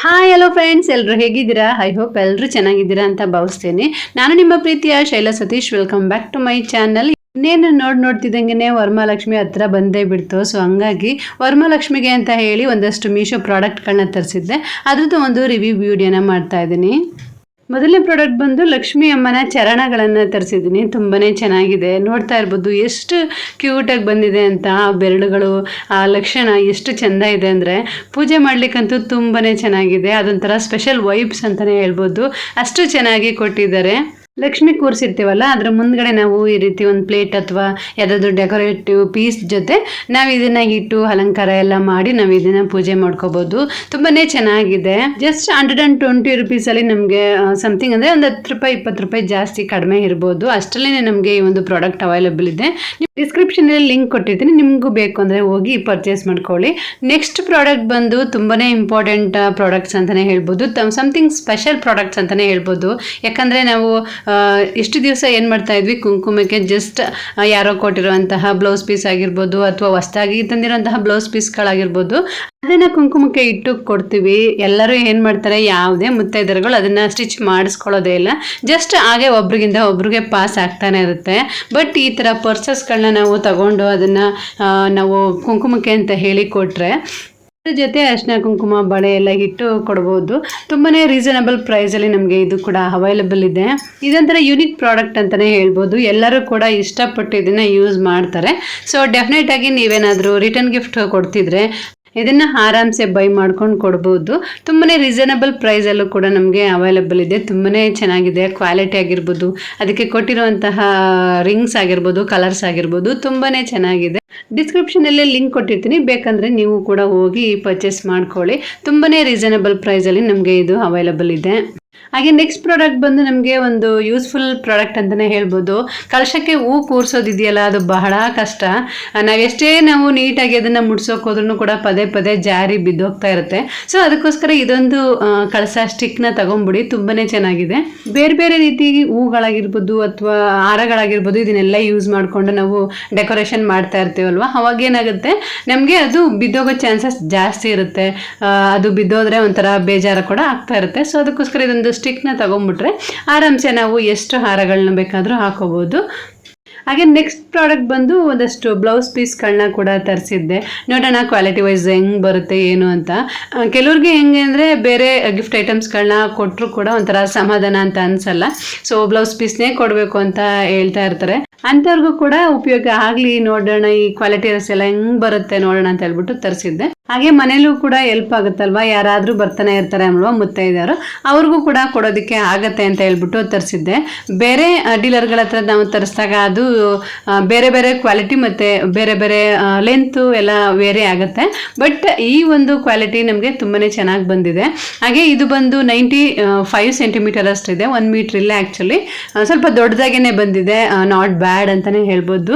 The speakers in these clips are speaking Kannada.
ಹಾಯ್ ಹಲೋ ಫ್ರೆಂಡ್ಸ್, ಎಲ್ಲರೂ ಹೇಗಿದ್ದೀರಾ? ಐ ಹೋಪ್ ಎಲ್ಲರೂ ಚೆನ್ನಾಗಿದ್ದೀರಾ ಅಂತ ಭಾವಿಸ್ತೇನೆ. ನಾನು ನಿಮ್ಮ ಪ್ರೀತಿಯ Shaila Satish. Welcome back to my channel. ಇನ್ನೇನು ನೋಡ್ತಿದ್ದಂಗೆ ವರಮಹಾಲಕ್ಷ್ಮಿ ಹತ್ರ ಬಂದೇ ಬಿಡ್ತು. ಸೊ ಹಂಗಾಗಿ ವರಮಹಾಲಕ್ಷ್ಮಿಗೆ ಅಂತ ಹೇಳಿ ಒಂದಷ್ಟು ಮೀಶೋ ಪ್ರಾಡಕ್ಟ್ಗಳನ್ನ ತರಿಸಿದ್ದೆ. ಅದ್ರದ್ದು ಒಂದು ರಿವ್ಯೂ ವಿಡಿಯೋನ ಮಾಡ್ತಾ ಇದ್ದೀನಿ. ಮೊದಲನೇ ಪ್ರಾಡಕ್ಟ್ ಬಂದು ಲಕ್ಷ್ಮಿ ಅಮ್ಮನ ಚರಣಗಳನ್ನು ತರಿಸಿದ್ದೀನಿ. ತುಂಬಾ ಚೆನ್ನಾಗಿದೆ, ನೋಡ್ತಾ ಇರ್ಬೋದು ಎಷ್ಟು ಕ್ಯೂಟಾಗಿ ಬಂದಿದೆ ಅಂತ. ಆ ಬೆರಳುಗಳು, ಆ ಲಕ್ಷಣ ಎಷ್ಟು ಚೆಂದ ಇದೆ ಅಂದರೆ ಪೂಜೆ ಮಾಡಲಿಕ್ಕಂತೂ ತುಂಬಾ ಚೆನ್ನಾಗಿದೆ. ಅದೊಂಥರ ಸ್ಪೆಷಲ್ ವೈಬ್ಸ್ ಅಂತಲೇ ಹೇಳ್ಬೋದು, ಅಷ್ಟು ಚೆನ್ನಾಗಿ ಕೊಟ್ಟಿದ್ದಾರೆ. ಲಕ್ಷ್ಮಿ ಕೂರಿಸಿರ್ತೀವಲ್ಲ, ಅದರ ಮುಂದ್ಗಡೆ ನಾವು ಈ ರೀತಿ ಒಂದು ಪ್ಲೇಟ್ ಅಥವಾ ಯಾವುದಾದ್ರು ಡೆಕೋರೇಟಿವ್ ಪೀಸ್ ಜೊತೆ ನಾವು ಇದನ್ನು ಇಟ್ಟು ಅಲಂಕಾರ ಎಲ್ಲ ಮಾಡಿ ನಾವು ಇದನ್ನು ಪೂಜೆ ಮಾಡ್ಕೋಬೋದು. ತುಂಬಾ ಚೆನ್ನಾಗಿದೆ. ಜಸ್ಟ್ 120 ರುಪೀಸಲ್ಲಿ ನಮಗೆ ಸಮಥಿಂಗ್ ಅಂದರೆ ಒಂದು 10 ರೂಪಾಯಿ 20 ರೂಪಾಯಿ ಜಾಸ್ತಿ ಕಡಿಮೆ ಇರ್ಬೋದು. ಅಷ್ಟರಲ್ಲೇ ನಮಗೆ ಈ ಒಂದು ಪ್ರಾಡಕ್ಟ್ ಅವೈಲೇಬಲ್ ಇದೆ. ಡಿಸ್ಕ್ರಿಪ್ಷನಲ್ಲಿ ಲಿಂಕ್ ಕೊಟ್ಟಿರ್ತೀನಿ, ನಿಮಗೂ ಬೇಕು ಅಂದರೆ ಹೋಗಿ ಪರ್ಚೇಸ್ ಮಾಡ್ಕೊಳ್ಳಿ. ನೆಕ್ಸ್ಟ್ ಪ್ರಾಡಕ್ಟ್ ಬಂದು ತುಂಬಾ ಇಂಪಾರ್ಟೆಂಟ್ ಪ್ರಾಡಕ್ಟ್ಸ್ ಅಂತಲೇ ಹೇಳ್ಬೋದು. ಸಮಥಿಂಗ್ ಸ್ಪೆಷಲ್ ಪ್ರಾಡಕ್ಟ್ಸ್ ಅಂತಲೇ ಹೇಳ್ಬೋದು. ಯಾಕಂದರೆ ನಾವು ಎಷ್ಟು ದಿವಸ ಏನು ಮಾಡ್ತಾ ಇದ್ವಿ, ಕುಂಕುಮಕ್ಕೆ ಜಸ್ಟ್ ಯಾರೋ ಕೊಟ್ಟಿರುವಂತಹ ಬ್ಲೌಸ್ ಪೀಸ್ ಆಗಿರ್ಬೋದು ಅಥವಾ ಹೊಸದಾಗಿ ತಂದಿರುವಂತಹ ಬ್ಲೌಸ್ ಪೀಸ್ಗಳಾಗಿರ್ಬೋದು, ಅದನ್ನು ಕುಂಕುಮಕ್ಕೆ ಇಟ್ಟು ಕೊಡ್ತೀವಿ. ಎಲ್ಲರೂ ಏನು ಮಾಡ್ತಾರೆ, ಯಾವುದೇ ಮುತ್ತೈದೆಯರುಗಳು ಅದನ್ನು ಸ್ಟಿಚ್ ಮಾಡಿಸ್ಕೊಳ್ಳೋದೇ ಇಲ್ಲ, ಜಸ್ಟ್ ಹಾಗೆ ಒಬ್ರಿಗಿಂತ ಒಬ್ರಿಗೆ ಪಾಸ್ ಆಗ್ತಾನೆ ಇರುತ್ತೆ. ಬಟ್ ಈ ಥರ ಪರ್ಸಸ್ಗಳನ್ನ ನಾವು ತಗೊಂಡು ಅದನ್ನು ನಾವು ಕುಂಕುಮಕ್ಕೆ ಅಂತ ಹೇಳಿ ಕೊಟ್ಟರೆ ಜೊತೆ ಅರಿಶಿನ ಕುಂಕುಮ ಬಳೆ ಎಲ್ಲ ಇಟ್ಟು ಕೊಡ್ಬೋದು. ತುಂಬಾ ರೀಸನಬಲ್ ಪ್ರೈಸಲ್ಲಿ ನಮಗೆ ಇದು ಕೂಡ ಅವೈಲೇಬಲ್ ಇದೆ. ಇದೊಂಥರ ಯೂನಿಕ್ ಪ್ರಾಡಕ್ಟ್ ಅಂತಲೇ ಹೇಳ್ಬೋದು. ಎಲ್ಲರೂ ಕೂಡ ಇಷ್ಟಪಟ್ಟು ಇದನ್ನು ಯೂಸ್ ಮಾಡ್ತಾರೆ. ಸೊ ಡೆಫಿನೆಟ್ ಆಗಿ ನೀವೇನಾದರೂ ರಿಟರ್ನ್ ಗಿಫ್ಟ್ ಕೊಡ್ತಿದ್ರೆ ಇದನ್ನು ಆರಾಮ್ಸೆ ಬೈ ಮಾಡ್ಕೊಂಡು ಕೊಡ್ಬೋದು. ತುಂಬಾ ರೀಸನಬಲ್ ಪ್ರೈಸಲ್ಲೂ ಕೂಡ ನಮಗೆ ಅವೈಲೇಬಲ್ ಇದೆ. ತುಂಬಾ ಚೆನ್ನಾಗಿದೆ, ಕ್ವಾಲಿಟಿ ಆಗಿರ್ಬೋದು, ಅದಕ್ಕೆ ಕೊಟ್ಟಿರುವಂತಹ ರಿಂಗ್ಸ್ ಆಗಿರ್ಬೋದು, ಕಲರ್ಸ್ ಆಗಿರ್ಬೋದು, ತುಂಬಾ ಚೆನ್ನಾಗಿದೆ. ಡಿಸ್ಕ್ರಿಪ್ಷನಲ್ಲಿ ಲಿಂಕ್ ಕೊಟ್ಟಿರ್ತೀನಿ, ಬೇಕಂದರೆ ನೀವು ಕೂಡ ಹೋಗಿ ಪರ್ಚೇಸ್ ಮಾಡ್ಕೊಳ್ಳಿ. ತುಂಬಾ ರೀಸನಬಲ್ ಪ್ರೈಸಲ್ಲಿ ನಮಗೆ ಇದು ಅವೈಲೇಬಲ್ ಇದೆ. ಹಾಗೆ ನೆಕ್ಸ್ಟ್ ಪ್ರಾಡಕ್ಟ್ ಬಂದು ನಮಗೆ ಒಂದು ಯೂಸ್ಫುಲ್ ಪ್ರಾಡಕ್ಟ್ ಅಂತಲೇ ಹೇಳ್ಬೋದು. ಕಲಶಕ್ಕೆ ಹೂ ಕೂರಿಸೋದಿದೆಯಲ್ಲ, ಅದು ಬಹಳ ಕಷ್ಟ. ನಾವೆಷ್ಟೇ ನಾವು ನೀಟಾಗಿ ಅದನ್ನು ಮುಡ್ಸೋಕೆ ಹೋದ್ರೂ ಕೂಡ ಪದೇ ಪದೇ ಜಾರಿ ಬಿದ್ದೋಗ್ತಾ ಇರುತ್ತೆ. ಸೊ ಅದಕ್ಕೋಸ್ಕರ ಇದೊಂದು ಕಳಸ ಸ್ಟಿಕ್ನ ತಗೊಂಬಿಡಿ, ತುಂಬಾ ಚೆನ್ನಾಗಿದೆ. ಬೇರೆ ಬೇರೆ ರೀತಿ ಹೂಗಳಾಗಿರ್ಬೋದು ಅಥವಾ ಹಾರಗಳಾಗಿರ್ಬೋದು, ಇದನ್ನೆಲ್ಲ ಯೂಸ್ ಮಾಡಿಕೊಂಡು ನಾವು ಡೆಕೋರೇಷನ್ ಮಾಡ್ತಾ ಇರ್ತೀವಲ್ವ, ಅವಾಗ ಏನಾಗುತ್ತೆ, ನಮಗೆ ಅದು ಬಿದ್ದೋಗೋ ಚಾನ್ಸಸ್ ಜಾಸ್ತಿ ಇರುತ್ತೆ. ಅದು ಬಿದ್ದೋದ್ರೆ ಒಂಥರ ಬೇಜಾರು ಕೂಡ ಆಗ್ತಾ ಇರುತ್ತೆ. ಸೊ ಅದಕ್ಕೋಸ್ಕರ ಇದೊಂದು ಸ್ಟಿಕ್ನ ತಗೊಂಡ್ಬಿಟ್ರೆ ಆರಾಮ್ಸೆ ನಾವು ಎಷ್ಟು ಹಾರಗಳನ್ನ ಬೇಕಾದರೂ ಹಾಕೋಬೋದು. ಹಾಗೆ ನೆಕ್ಸ್ಟ್ ಪ್ರಾಡಕ್ಟ್ ಬಂದು ಒಂದಷ್ಟು ಬ್ಲೌಸ್ ಪೀಸ್ಗಳನ್ನ ಕೂಡ ತರಿಸಿದ್ದೆ. ನೋಡೋಣ ಕ್ವಾಲಿಟಿ ವೈಸ್ ಹೆಂಗೆ ಬರುತ್ತೆ ಏನು ಅಂತ. ಕೆಲವ್ರಿಗೆ ಹೆಂಗೆ ಅಂದರೆ ಬೇರೆ ಗಿಫ್ಟ್ ಐಟಮ್ಸ್ಗಳನ್ನ ಕೊಟ್ಟರು ಕೂಡ ಒಂಥರ ಸಮಾಧಾನ ಅಂತ ಅನಿಸಲ್ಲ. ಸೊ ಬ್ಲೌಸ್ ಪೀಸ್ನೇ ಕೊಡಬೇಕು ಅಂತ ಹೇಳ್ತಾ ಇರ್ತಾರೆ. ಅಂಥವ್ರಿಗೂ ಕೂಡ ಉಪಯೋಗ ಆಗಲಿ, ನೋಡೋಣ ಈ ಕ್ವಾಲಿಟಿ ಎಲ್ಲ ಹೆಂಗೆ ಬರುತ್ತೆ ನೋಡೋಣ ಅಂತ ಹೇಳ್ಬಿಟ್ಟು ತರಿಸಿದ್ದೆ. ಹಾಗೆ ಮನೇಲೂ ಕೂಡ ಹೆಲ್ಪ್ ಆಗುತ್ತಲ್ವ, ಯಾರಾದರೂ ಬರ್ತಾನೆ ಇರ್ತಾರೆ ಅಲ್ವಾ ಮುತ್ತೈದೆಯರು, ಅವ್ರಿಗೂ ಕೂಡ ಕೊಡೋದಕ್ಕೆ ಆಗತ್ತೆ ಅಂತ ಹೇಳ್ಬಿಟ್ಟು ತರಿಸಿದ್ದೆ. ಬೇರೆ ಡೀಲರ್ಗಳ ಹತ್ರ ನಾವು ತರಿಸಿದಾಗ ಅದು ಬೇರೆ ಬೇರೆ ಕ್ವಾಲಿಟಿ ಮತ್ತು ಬೇರೆ ಬೇರೆ ಲೆಂತು ಎಲ್ಲ ವೇರಿ ಆಗುತ್ತೆ. ಬಟ್ ಈ ಒಂದು ಕ್ವಾಲಿಟಿ ನಮಗೆ ತುಂಬಾ ಚೆನ್ನಾಗಿ ಬಂದಿದೆ. ಹಾಗೆ ಇದು ಬಂದು 95 ಸೆಂಟಿಮೀಟರ್ ಅಷ್ಟಿದೆ, 1 ಮೀಟ್ರ್ ಇಲ್ಲ ಆ್ಯಕ್ಚುಲಿ. ಸ್ವಲ್ಪ ದೊಡ್ಡದಾಗೇ ಬಂದಿದೆ, ನಾಟ್ ಬ್ಯಾಡ್ ಅಂತಲೇ ಹೇಳ್ಬೋದು.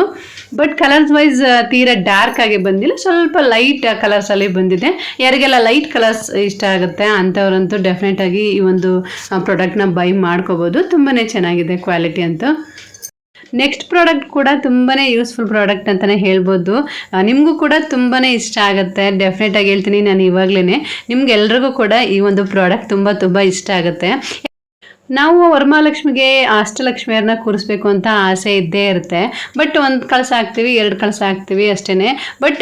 ಬಟ್ ಕಲರ್ಸ್ ವೈಸ್ ತೀರಾ ಡಾರ್ಕ್ ಆಗಿ ಬಂದಿಲ್ಲ, ಸ್ವಲ್ಪ ಲೈಟ್ ಕಲರ್ಸಲ್ಲಿ ಬಂದಿದೆ. ಯಾರಿಗೆಲ್ಲ ಲೈಟ್ ಕಲರ್ಸ್ ಇಷ್ಟ ಆಗುತ್ತೆ ಅಂಥವ್ರಂತೂ ಡೆಫಿನೆಟ್ ಆಗಿ ಈ ಒಂದು ಪ್ರಾಡಕ್ಟ್ನ ಬೈ ಮಾಡ್ಕೋಬೋದು. ತುಂಬಾ ಚೆನ್ನಾಗಿದೆ ಕ್ವಾಲಿಟಿ ಅಂತೂ. ನೆಕ್ಸ್ಟ್ ಪ್ರಾಡಕ್ಟ್ ಕೂಡ ತುಂಬಾ ಯೂಸ್ಫುಲ್ ಪ್ರಾಡಕ್ಟ್ ಅಂತಲೇ ಹೇಳ್ಬೋದು. ನಿಮಗೂ ಕೂಡ ತುಂಬಾ ಇಷ್ಟ ಆಗುತ್ತೆ, ಡೆಫಿನೆಟ್ ಆಗಿ ಹೇಳ್ತೀನಿ ನಾನು ಇವಾಗಲೇ. ನಿಮ್ಗೆಲ್ರಿಗೂ ಕೂಡ ಈ ಒಂದು ಪ್ರಾಡಕ್ಟ್ ತುಂಬ ಇಷ್ಟ ಆಗುತ್ತೆ. ನಾವು ವರಮಹಾಲಕ್ಷ್ಮಿಗೆ ಅಷ್ಟಲಕ್ಷ್ಮಿಯರನ್ನ ಕೂರಿಸ್ಬೇಕು ಅಂತ ಆಸೆ ಇದ್ದೇ ಇರುತ್ತೆ. ಬಟ್ 1 ಕಳಸ ಹಾಕ್ತೀವಿ, 2 ಕಳಸ ಹಾಕ್ತೀವಿ ಅಷ್ಟೇ. ಬಟ್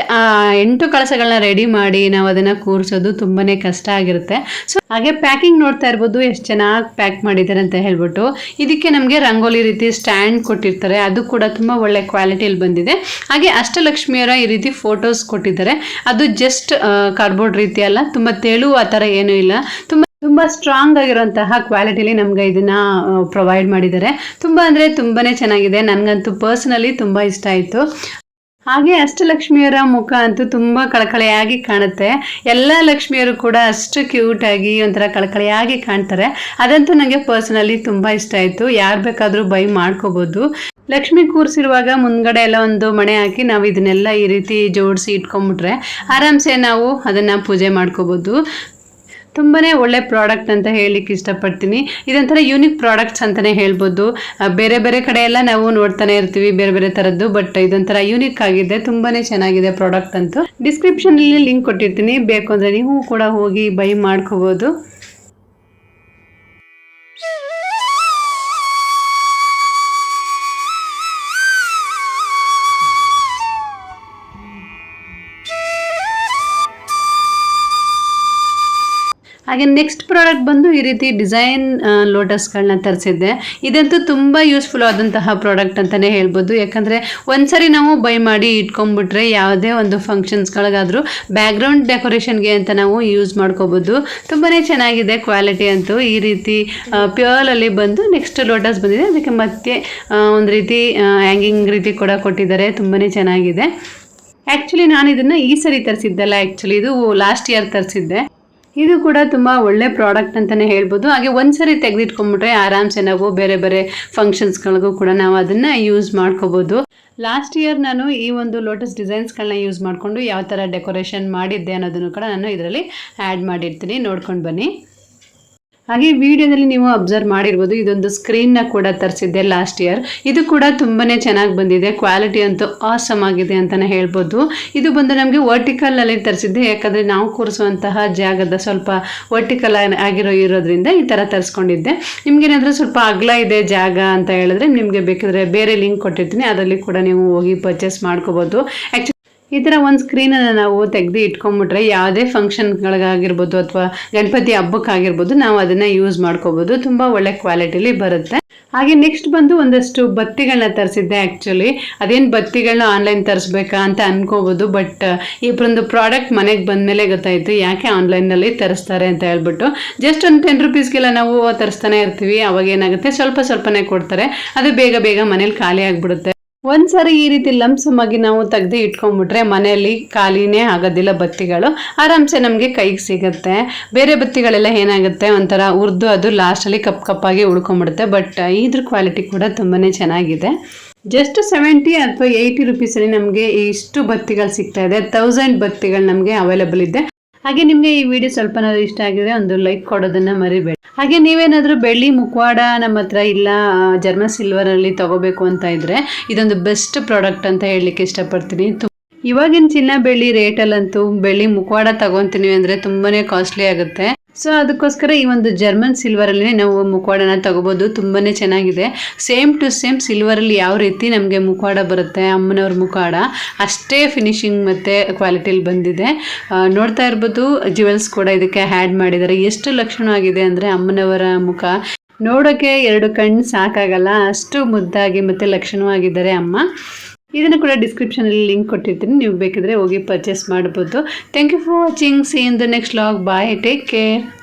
8 ಕಳಸಗಳನ್ನ ರೆಡಿ ಮಾಡಿ ನಾವು ಅದನ್ನು ಕೂರಿಸೋದು ತುಂಬಾ ಕಷ್ಟ ಆಗಿರುತ್ತೆ. ಸೊ ಹಾಗೆ ಪ್ಯಾಕಿಂಗ್ ನೋಡ್ತಾ ಇರ್ಬೋದು, ಎಷ್ಟು ಚೆನ್ನಾಗಿ ಪ್ಯಾಕ್ ಮಾಡಿದ್ದಾರೆ ಅಂತ ಹೇಳ್ಬಿಟ್ಟು. ಇದಕ್ಕೆ ನಮಗೆ ರಂಗೋಲಿ ರೀತಿ ಸ್ಟ್ಯಾಂಡ್ ಕೊಟ್ಟಿರ್ತಾರೆ, ಅದು ಕೂಡ ತುಂಬ ಒಳ್ಳೆ ಕ್ವಾಲಿಟಿಯಲ್ಲಿ ಬಂದಿದೆ. ಹಾಗೆ ಅಷ್ಟಲಕ್ಷ್ಮಿಯರ ಈ ರೀತಿ ಫೋಟೋಸ್ ಕೊಟ್ಟಿದ್ದಾರೆ. ಅದು ಜಸ್ಟ್ ಕಾರ್ಡ್ಬೋರ್ಡ್ ರೀತಿ ಅಲ್ಲ, ತುಂಬ ತೆಳು ಆ ಥರ ಏನೂ ಇಲ್ಲ, ತುಂಬ ಸ್ಟ್ರಾಂಗ್ ಆಗಿರುವಂತಹ ಕ್ವಾಲಿಟಿಲಿ ನಮ್ಗೆ ಇದನ್ನು ಪ್ರೊವೈಡ್ ಮಾಡಿದ್ದಾರೆ. ತುಂಬ ಅಂದರೆ ತುಂಬಾ ಚೆನ್ನಾಗಿದೆ. ನನಗಂತೂ ಪರ್ಸ್ನಲಿ ತುಂಬ ಇಷ್ಟ ಆಯಿತು. ಹಾಗೆ ಅಷ್ಟಲಕ್ಷ್ಮಿಯರ ಮುಖ ಅಂತೂ ತುಂಬ ಕಳಕಳೆಯಾಗಿ ಕಾಣುತ್ತೆ. ಎಲ್ಲ ಲಕ್ಷ್ಮಿಯರು ಕೂಡ ಅಷ್ಟು ಕ್ಯೂಟಾಗಿ ಒಂಥರ ಕಳಕಳೆಯಾಗಿ ಕಾಣ್ತಾರೆ. ಅದಂತೂ ನನಗೆ ಪರ್ಸನಲಿ ತುಂಬ ಇಷ್ಟ ಆಯಿತು. ಯಾರು ಬೇಕಾದರೂ ಬೈ ಮಾಡ್ಕೋಬೋದು. ಲಕ್ಷ್ಮಿ ಕೂರಿಸಿರುವಾಗ ಮುಂದ್ಗಡೆ ಎಲ್ಲ ಒಂದು ಮಣೆ ಹಾಕಿ ನಾವು ಇದನ್ನೆಲ್ಲ ಈ ರೀತಿ ಜೋಡಿಸಿ ಇಟ್ಕೊಂಡ್ಬಿಟ್ರೆ ಆರಾಮ್ಸೆ ನಾವು ಅದನ್ನು ಪೂಜೆ ಮಾಡ್ಕೋಬೋದು. ತುಂಬಾ ಒಳ್ಳೆ ಪ್ರಾಡಕ್ಟ್ ಅಂತ ಹೇಳಲಿಕ್ಕೆ ಇಷ್ಟಪಡ್ತೀನಿ. ಇದೊಂಥರ ಯೂನಿಕ್ ಪ್ರಾಡಕ್ಟ್ಸ್ ಅಂತಲೇ ಹೇಳ್ಬೋದು. ಬೇರೆ ಬೇರೆ ಕಡೆ ಎಲ್ಲ ನಾವು ನೋಡ್ತಾನೆ ಇರ್ತೀವಿ ಬೇರೆ ಬೇರೆ ಥರದ್ದು, ಬಟ್ ಇದೊಂಥರ ಯೂನಿಕ್ ಆಗಿದೆ, ತುಂಬಾ ಚೆನ್ನಾಗಿದೆ ಪ್ರಾಡಕ್ಟ್ ಅಂತೂ. ಡಿಸ್ಕ್ರಿಪ್ಷನಲ್ಲಿ ಲಿಂಕ್ ಕೊಟ್ಟಿರ್ತೀನಿ, ಬೇಕು ಅಂದರೆ ನೀವು ಕೂಡ ಹೋಗಿ ಬೈ ಮಾಡ್ಕೋಬೋದು. ಹಾಗೆ ನೆಕ್ಸ್ಟ್ ಪ್ರಾಡಕ್ಟ್ ಬಂದು ಈ ರೀತಿ ಡಿಸೈನ್ ಲೋಟಸ್ಗಳನ್ನ ತರಿಸಿದ್ದೆ. ಇದಂತೂ ತುಂಬ ಯೂಸ್ಫುಲ್ ಆದಂತಹ ಪ್ರಾಡಕ್ಟ್ ಅಂತಲೇ ಹೇಳ್ಬೋದು. ಯಾಕಂದರೆ ಒಂದ್ಸರಿ ನಾವು ಬೈ ಮಾಡಿ ಇಟ್ಕೊಂಡ್ಬಿಟ್ರೆ ಯಾವುದೇ ಒಂದು ಫಂಕ್ಷನ್ಸ್ಗಳಿಗಾದರೂ ಬ್ಯಾಕ್ಗ್ರೌಂಡ್ ಡೆಕೋರೇಷನ್ಗೆ ಅಂತ ನಾವು ಯೂಸ್ ಮಾಡ್ಕೋಬೋದು. ತುಂಬಾ ಚೆನ್ನಾಗಿದೆ ಕ್ವಾಲಿಟಿ ಅಂತೂ. ಈ ರೀತಿ ಪ್ಯೂರಲ್ಲಿ ಬಂದು ನೆಕ್ಸ್ಟ್ ಲೋಟಸ್ ಬಂದಿದೆ, ಅದಕ್ಕೆ ಮತ್ತೆ ಒಂದು ರೀತಿ ಹ್ಯಾಂಗಿಂಗ್ ರೀತಿ ಕೂಡ ಕೊಟ್ಟಿದ್ದಾರೆ. ತುಂಬಾ ಚೆನ್ನಾಗಿದೆ. ಆ್ಯಕ್ಚುಲಿ ನಾನು ಇದನ್ನು ಈ ಸರಿ ತರಿಸಿದ್ದಲ್ಲ, ಆ್ಯಕ್ಚುಲಿ ಇದು ಲಾಸ್ಟ್ ಇಯರ್ ತರಿಸಿದ್ದೆ. ಇದು ಕೂಡ ತುಂಬ ಒಳ್ಳೆ ಪ್ರಾಡಕ್ಟ್ ಅಂತಲೇ ಹೇಳ್ಬೋದು. ಹಾಗೆ ಒಂದ್ಸರಿ ತೆಗೆದಿಟ್ಕೊಂಡ್ಬಿಟ್ರೆ ಆರಾಮ್ಸೆ ನಾವು ಬೇರೆ ಬೇರೆ ಫಂಕ್ಷನ್ಸ್ಗಳಿಗೂ ಕೂಡ ನಾವು ಅದನ್ನು ಯೂಸ್ ಮಾಡ್ಕೋಬೋದು. ಲಾಸ್ಟ್ ಇಯರ್ ನಾನು ಈ ಒಂದು ಲೋಟಸ್ ಡಿಸೈನ್ಸ್ಗಳನ್ನ ಯೂಸ್ ಮಾಡಿಕೊಂಡು ಯಾವ ಥರ ಡೆಕೋರೇಷನ್ ಮಾಡಿದ್ದೆ ಅನ್ನೋದನ್ನು ಕೂಡ ನಾನು ಇದರಲ್ಲಿ ಆ್ಯಡ್ ಮಾಡಿರ್ತೀನಿ, ನೋಡ್ಕೊಂಡು ಬನ್ನಿ. ಹಾಗೆ ವಿಡಿಯೋದಲ್ಲಿ ನೀವು ಅಬ್ಸರ್ವ್ ಮಾಡಿರ್ಬೋದು, ಇದೊಂದು ಸ್ಕ್ರೀನ್ನ ಕೂಡ ತರಿಸಿದ್ದೆ ಲಾಸ್ಟ್ ಇಯರ್. ಇದು ಕೂಡ ತುಂಬಾ ಚೆನ್ನಾಗಿ ಬಂದಿದೆ, ಕ್ವಾಲಿಟಿ ಅಂತೂ ಆಸಮ್ ಆಗಿದೆ ಅಂತಲೇ ಹೇಳ್ಬೋದು. ಇದು ಬಂದು ನಮಗೆ ವರ್ಟಿಕಲಲ್ಲಿ ತರಿಸಿದ್ದೆ, ಯಾಕಂದರೆ ನಾವು ಕೂರಿಸುವಂತಹ ಜಾಗದ ಸ್ವಲ್ಪ ವರ್ಟಿಕಲ್ ಇರೋದ್ರಿಂದ ಈ ಥರ ತರಿಸ್ಕೊಂಡಿದ್ದೆ. ನಿಮಗೇನಾದರೂ ಸ್ವಲ್ಪ ಅಗಲ ಇದೆ ಜಾಗ ಅಂತ ಹೇಳಿದ್ರೆ ನಿಮಗೆ ಬೇಕಿದ್ರೆ ಬೇರೆ ಲಿಂಕ್ ಕೊಟ್ಟಿರ್ತೀನಿ, ಅದರಲ್ಲಿ ಕೂಡ ನೀವು ಹೋಗಿ ಪರ್ಚೇಸ್ ಮಾಡ್ಕೋಬೋದು. ಆ್ಯಕ್ಚುಲಿ ಈ ಥರ ಒಂದು ಸ್ಕ್ರೀನನ್ನು ನಾವು ತೆಗೆದು ಇಟ್ಕೊಂಡ್ಬಿಟ್ರೆ ಯಾವುದೇ ಫಂಕ್ಷನ್ಗಳಿಗಾಗಿರ್ಬೋದು ಅಥವಾ ಗಣಪತಿ ಹಬ್ಬಕ್ಕಾಗಿರ್ಬೋದು ನಾವು ಅದನ್ನು ಯೂಸ್ ಮಾಡ್ಕೋಬೋದು. ತುಂಬ ಒಳ್ಳೆ ಕ್ವಾಲಿಟಿಲಿ ಬರುತ್ತೆ. ಹಾಗೆ ನೆಕ್ಸ್ಟ್ ಬಂದು ಒಂದಷ್ಟು ಬತ್ತಿಗಳನ್ನ ತರಿಸಿದ್ದೆ. ಆ್ಯಕ್ಚುಲಿ ಅದೇನು ಬತ್ತಿಗಳನ್ನ ಆನ್ಲೈನ್ ತರಿಸ್ಬೇಕಾ ಅಂತ ಅನ್ಕೋಬೋದು, ಬಟ್ ಈ ಒಂದು ಪ್ರಾಡಕ್ಟ್ ಮನೆಗೆ ಬಂದಮೇಲೆ ಗೊತ್ತಾಯಿತು ಯಾಕೆ ಆನ್ಲೈನಲ್ಲಿ ತರಿಸ್ತಾರೆ ಅಂತ ಹೇಳ್ಬಿಟ್ಟು. ಜಸ್ಟ್ ಒಂದು 10 ರೂಪೀಸ್ಗೆಲ್ಲ ನಾವು ತರಿಸ್ತಾನೆ ಇರ್ತೀವಿ, ಅವಾಗ ಏನಾಗುತ್ತೆ ಸ್ವಲ್ಪನೇ ಕೊಡ್ತಾರೆ, ಅದು ಬೇಗ ಮನೇಲಿ ಖಾಲಿ ಆಗಿಬಿಡುತ್ತೆ. ಒಂದ್ಸರಿ ಈ ರೀತಿ ಲಂಪ್ಸಮಾಗಿ ನಾವು ತೆಗೆದು ಇಟ್ಕೊಂಡ್ಬಿಟ್ರೆ ಮನೆಯಲ್ಲಿ ಖಾಲಿನೇ ಆಗೋದಿಲ್ಲ ಬತ್ತಿಗಳು, ಆರಾಮ್ಸೆ ನಮಗೆ ಕೈಗೆ ಸಿಗುತ್ತೆ. ಬೇರೆ ಬತ್ತಿಗಳೆಲ್ಲ ಏನಾಗುತ್ತೆ ಒಂಥರ ಉರ್ದು ಅದು ಲಾಸ್ಟಲ್ಲಿ ಕಪ್ಪಾಗಿ ಉಳ್ಕೊಂಡ್ಬಿಡುತ್ತೆ. ಬಟ್ ಇದ್ರ ಕ್ವಾಲಿಟಿ ಕೂಡ ತುಂಬಾ ಚೆನ್ನಾಗಿದೆ. ಜಸ್ಟ್ 70 ಅಥವಾ 80 ರೂಪೀಸಲ್ಲಿ ನಮಗೆ ಇಷ್ಟು ಬತ್ತಿಗಳು ಸಿಗ್ತಾ ಇದೆ. 1000 ಬತ್ತಿಗಳು ನಮಗೆ ಅವೈಲೇಬಲ್ ಇದೆ. ಹಾಗೆ ನಿಮಗೆ ಈ ವಿಡಿಯೋ ಸ್ವಲ್ಪನಾದ್ರೂ ಇಷ್ಟ ಆಗಿದ್ರೆ ಒಂದು ಲೈಕ್ ಕೊಡೋದನ್ನು ಮರಿಬೇಡಿ. ಹಾಗೆ ನೀವೇನಾದರೂ ಬೆಳ್ಳಿ ಮುಖವಾಡ ನಮ್ಮ ಹತ್ರ ಇಲ್ಲ ಜರ್ಮನ್ ಸಿಲ್ವರಲ್ಲಿ ತಗೋಬೇಕು ಅಂತ ಇದ್ದರೆ ಇದೊಂದು ಬೆಸ್ಟ್ ಪ್ರಾಡಕ್ಟ್ ಅಂತ ಹೇಳಲಿಕ್ಕೆ ಇಷ್ಟಪಡ್ತೀನಿ. ಇವಾಗಿನ ಚಿನ್ನ ಬೆಳ್ಳಿ ರೇಟಲ್ಲಂತೂ ಬೆಳ್ಳಿ ಮುಖವಾಡ ತಗೊತೀನಿ ಅಂದರೆ ತುಂಬಾ ಕಾಸ್ಟ್ಲಿ ಆಗುತ್ತೆ. ಸೊ ಅದಕ್ಕೋಸ್ಕರ ಈ ಒಂದು ಜರ್ಮನ್ ಸಿಲ್ವರಲ್ಲಿ ನಾವು ಮುಖವಾಡನ ತಗೋಬೋದು. ತುಂಬಾ ಚೆನ್ನಾಗಿದೆ. ಸೇಮ್ ಟು ಸೇಮ್ ಸಿಲ್ವರಲ್ಲಿ ಯಾವ ರೀತಿ ನಮಗೆ ಮುಖವಾಡ ಬರುತ್ತೆ ಅಮ್ಮನವ್ರ ಮುಖವಾಡ, ಅಷ್ಟೇ ಫಿನಿಶಿಂಗ್ ಮತ್ತು ಕ್ವಾಲಿಟಿಲಿ ಬಂದಿದೆ. ನೋಡ್ತಾ ಇರ್ಬೋದು, ಜ್ಯುವೆಲ್ಸ್ ಕೂಡ ಇದಕ್ಕೆ ಆ್ಯಡ್ ಮಾಡಿದ್ದಾರೆ. ಎಷ್ಟು ಲಕ್ಷಣವಾಗಿದೆ ಅಂದರೆ ಅಮ್ಮನವರ ಮುಖ ನೋಡೋಕ್ಕೆ 2 ಕಣ್ಣು ಸಾಕಾಗಲ್ಲ, ಅಷ್ಟು ಮುದ್ದಾಗಿ ಮತ್ತು ಲಕ್ಷಣವಾಗಿದ್ದಾರೆ ಅಮ್ಮ. ಇದನ್ನು ಕೂಡ ಡಿಸ್ಕ್ರಿಪ್ಷನಲ್ಲಿ ಲಿಂಕ್ ಕೊಟ್ಟಿರ್ತೀನಿ, ನೀವು ಬೇಕಿದ್ರೆ ಹೋಗಿ ಪರ್ಚೇಸ್ ಮಾಡ್ಬೋದು. Thank you for watching. See in the next vlog. Bye, take care.